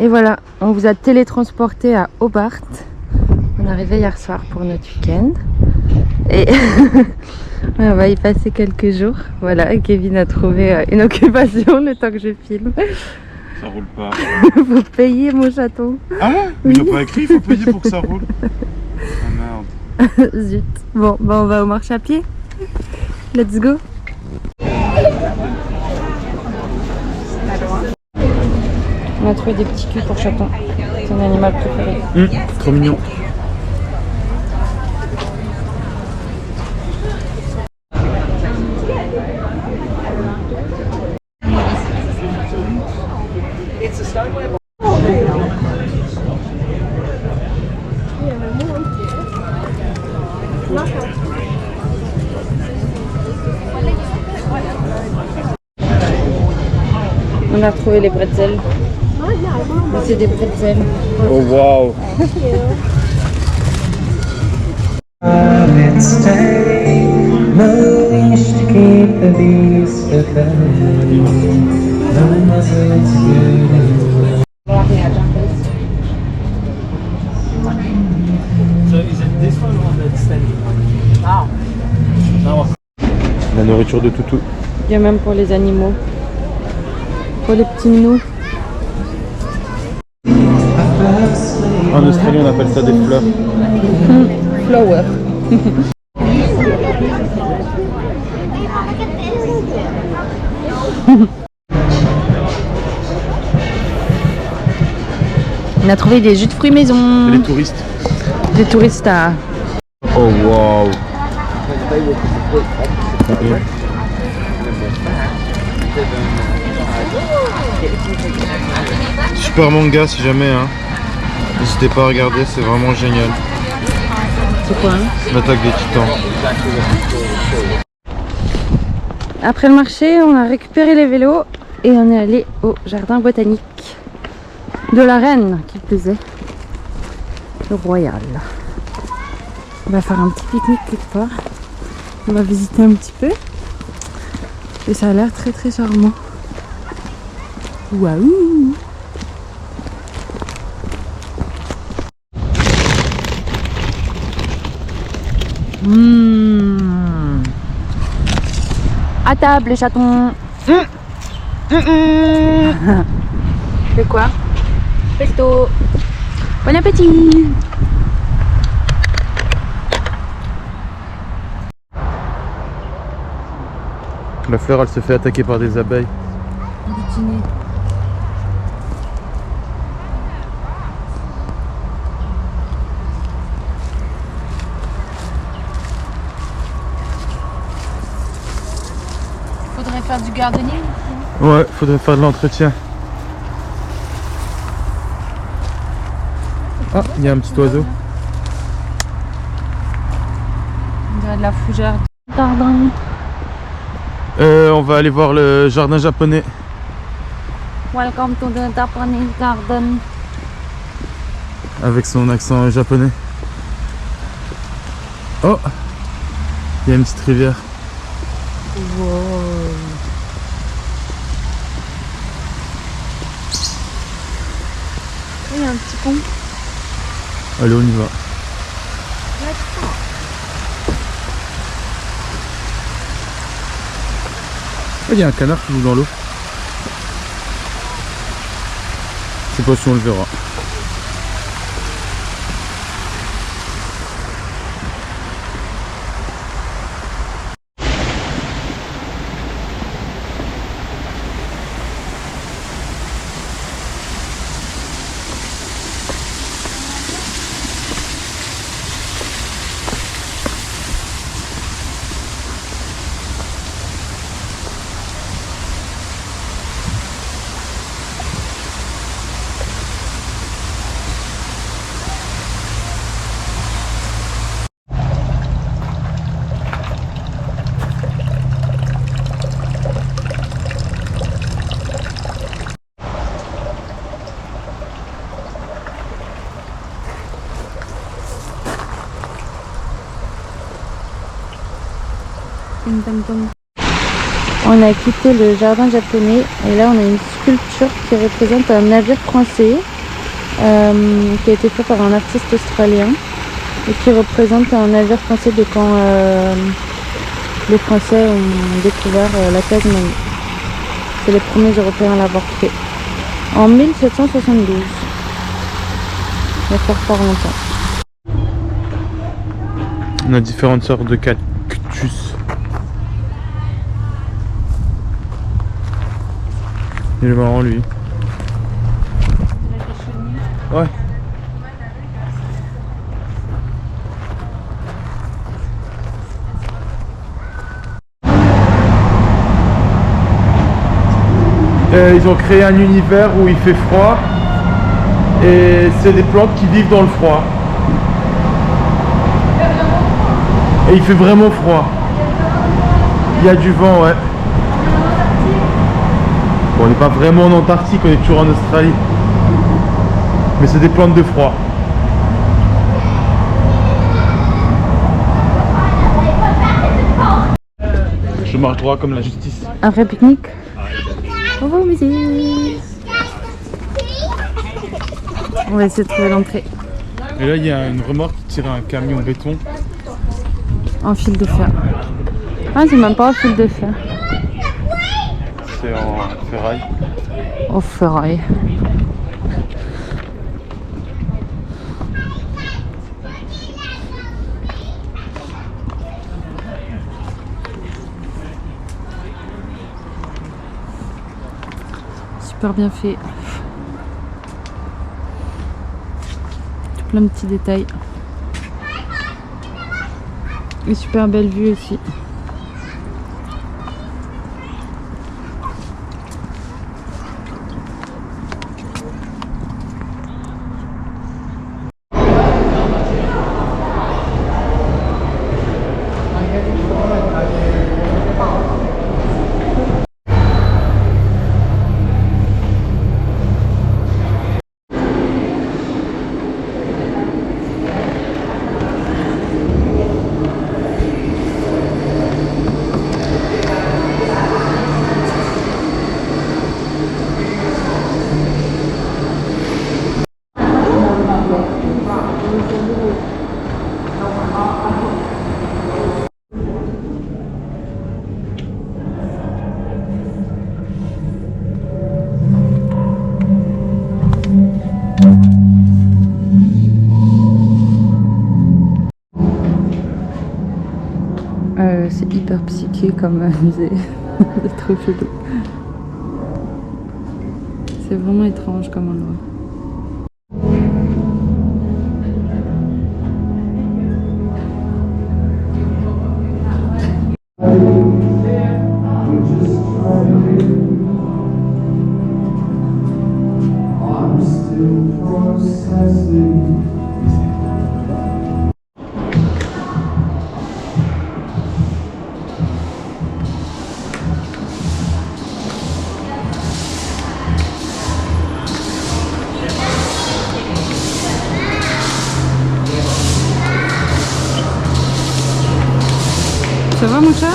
Et voilà, on vous a télétransporté à Hobart. On est arrivé hier soir pour notre week-end. Et on va y passer quelques jours. Voilà, Kevin a trouvé une occupation le temps que je filme. Ça roule pas. Faut payer mon chaton. Ah ouais? Mais il n'y a pas écrit, il faut payer pour que ça roule. Ah merde. Zut. Bon, bah on va au marché à pied. Let's go. On a trouvé des petits culs pour chaton. C'est un animal préféré. Trop mignon. On a retrouvé les bretzels. C'est des bretzels. Oh waouh. La nourriture de toutou. Il y a même pour les animaux. Pour les petits minous. En Australie, on appelle ça des fleurs. Flower. On a trouvé des jus de fruits maison. Les touristes. Des touristes à... Oh waouh. Super manga si jamais hein. N'hésitez pas à regarder, c'est vraiment génial. C'est quoi hein? L'attaque des titans. Après le marché, on a récupéré les vélos et on est allé au jardin botanique de la reine, qui plus est, le royal. On va faire un petit pique-nique quelque part. On va visiter un petit peu. Et ça a l'air très très charmant. Waouh! À table les chatons. C'est quoi? Pesto. Bon appétit. La fleur, elle se fait attaquer par des abeilles. Bikini. Faudrait faire du gardening. Ouais, faudrait faire de l'entretien. Ah, il y a un petit oiseau. On dirait de la fougère. Jardin. On va aller voir le jardin japonais. Welcome to the Japanese garden. Avec son accent japonais. Oh, il y a une petite rivière. Wow. Il y a un petit pont. Allez, on y va. Oh, il y a un canard qui joue dans l'eau. Je sais pas si on le verra. On a quitté le jardin japonais et là on a une sculpture qui représente un navire français qui a été fait par un artiste australien et qui représente un navire français de quand les Français ont découvert la Tasmanie. C'est les premiers Européens à l'avoir fait en 1772. Il y a fort longtemps. On a différentes sortes de cactus. Il est marrant lui. Ouais. Ils ont créé un univers où il fait froid et c'est des plantes qui vivent dans le froid. Et il fait vraiment froid. Il y a du vent, ouais. Bon, on n'est pas vraiment en Antarctique, on est toujours en Australie. Mais c'est des plantes de froid. Je marche droit comme la justice. Un vrai pique-nique. On va au musée. On va essayer de trouver l'entrée. Et là, il y a une remorque qui tire un camion béton. En fil de fer. Ah, c'est même pas en fil de fer. C'est en ferraille. Au ferraille. Super bien fait. Plein de petits détails. Et super belle vue aussi. C'est hyper psyché comme musée. C'est trop chelou. C'est vraiment étrange comme endroit. Ça va mon chat?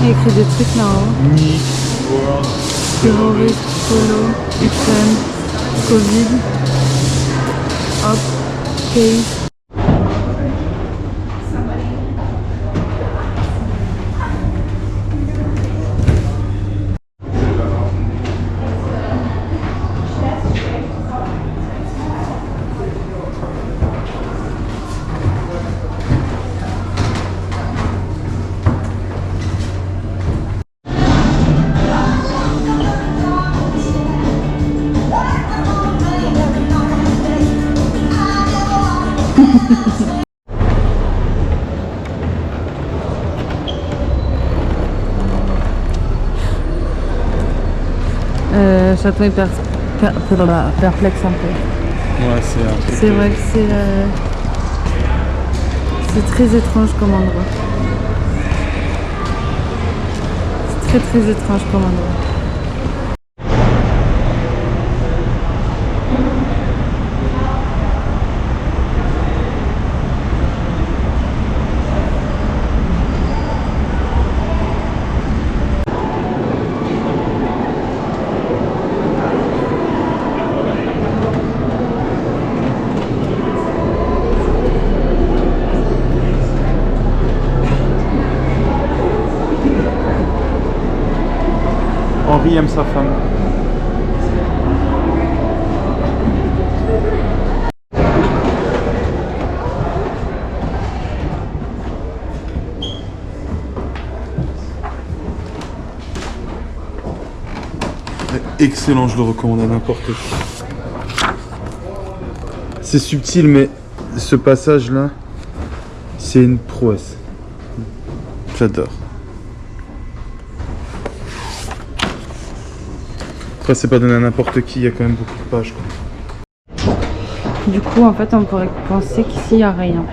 Il y a écrit des trucs là-haut. Nick, World, Terroriste, Polo, Ukraine, Covid, Hop, Case. Chaton est perplexe un peu. Ouais, c'est un truc. C'est vrai que c'est très étrange comme endroit. C'est très étrange comme endroit. Henri aime sa femme. Excellent, je le recommande à n'importe qui. C'est subtil, mais ce passage-là, c'est une prouesse. J'adore. Après, c'est pas donné à n'importe qui, il y a quand même beaucoup de pages, quoi. Du coup, en fait, on pourrait penser qu'ici, il n'y a rien.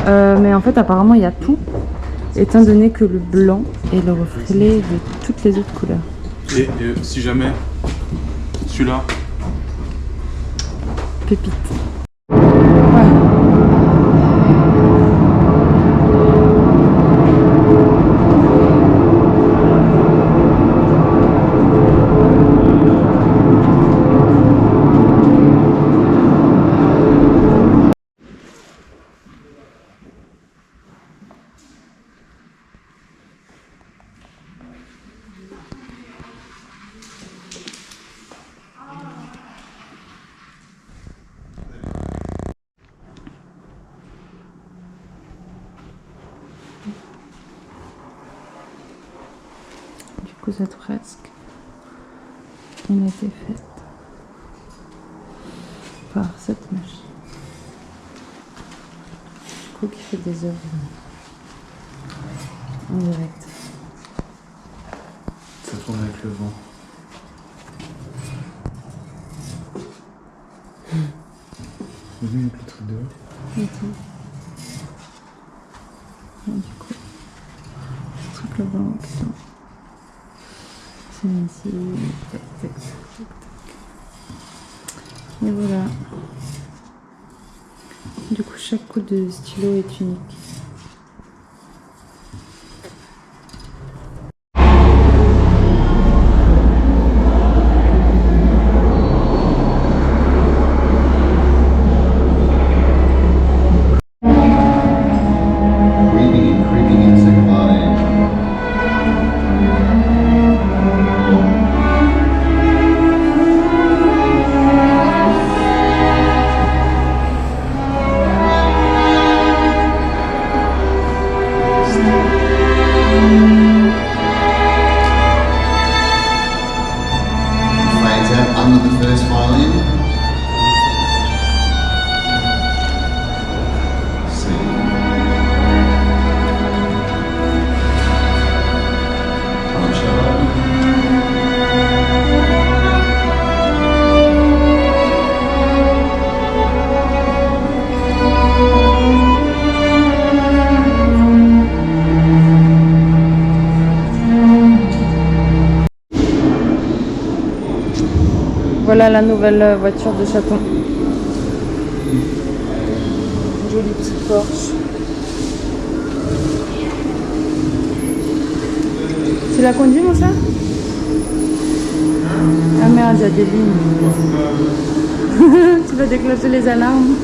Mais en fait, apparemment, il y a tout, étant donné que le blanc est le reflet de toutes les autres couleurs. Et si jamais, celui-là... Pépite. Du coup, cette fresque, elle a été faite par cette machine. Du coup, qui fait des œuvres en direct. Ça tourne avec le vent. Vous avez mis le truc dehors. Et du coup, ce truc là-bas, putain. C'est ici. Tac, tac, tac, tac. Et voilà. Du coup, chaque coup de stylo est unique. Under the first violin. C. Voilà la nouvelle voiture de Chaton. Jolie petite Porsche. Tu l'as conduit, mon chat? Ah merde, il y a des lignes. Tu vas déclencher les alarmes.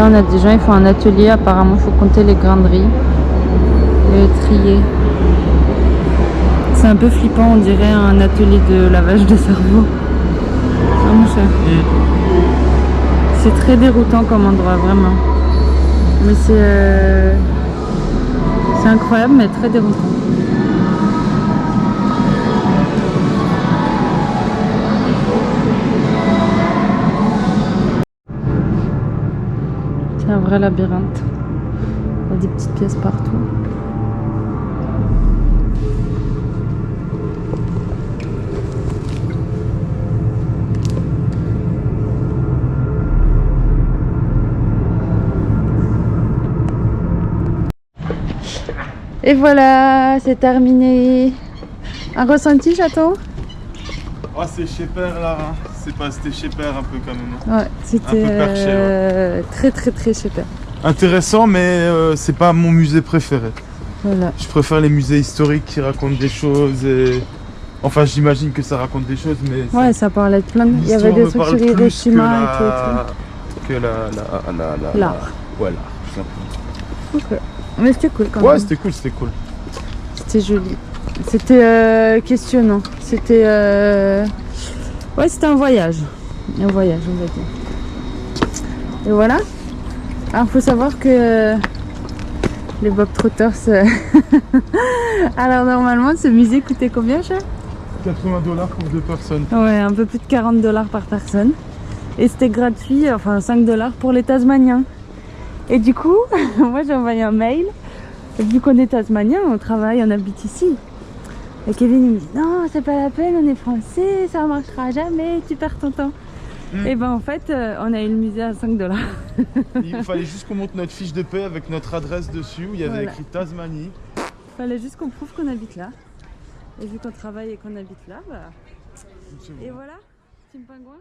Là, on a des gens, ils font un atelier. Apparemment, il faut compter les grains de riz et les trier. C'est un peu flippant, on dirait un atelier de lavage de cerveau. Ah, mon cher. C'est très déroutant comme endroit, vraiment. Mais c'est incroyable, mais très déroutant. C'est un vrai labyrinthe. Il y a des petites pièces partout. Et voilà, c'est terminé. Un ressenti, Chaton? Oh, c'est chez Père là, hein. C'était chez Père un peu quand même. Ouais, c'était Un peu perché, très super. Intéressant, mais c'est pas mon musée préféré. Voilà. Je préfère les musées historiques qui racontent des choses et... Enfin, j'imagine que ça raconte des choses, mais... Ouais, ça parlait de plein de... Il y avait des trucs sur Hiroshima et tout. Que l'art. Ouais, l'art, tout simplement. Ok. Mais c'était cool quand même. Ouais, c'était cool. C'était joli. C'était questionnant. C'était... Ouais, c'était un voyage. Un voyage, on va dire. Et voilà. Alors, faut savoir que les Bob Trotters... Alors, normalement, ce musée coûtait combien, cher? $80 pour 2 personnes. Ouais, un peu plus de $40 par personne. Et c'était gratuit, enfin $5 pour les Tasmaniens. Et du coup, moi j'ai envoyé un mail. Vu qu'on est Tasmanien, on travaille, on habite ici. Et Kevin il me dit non, c'est pas la peine, on est français, ça marchera jamais, tu perds ton temps. Et ben en fait, on a eu le musée à $5. Il fallait juste qu'on monte notre fiche de paie avec notre adresse dessus où il y avait écrit Tasmanie. Il fallait juste qu'on prouve qu'on habite là. Et vu qu'on travaille et qu'on habite là, bah... Et voilà, Team Pingouin.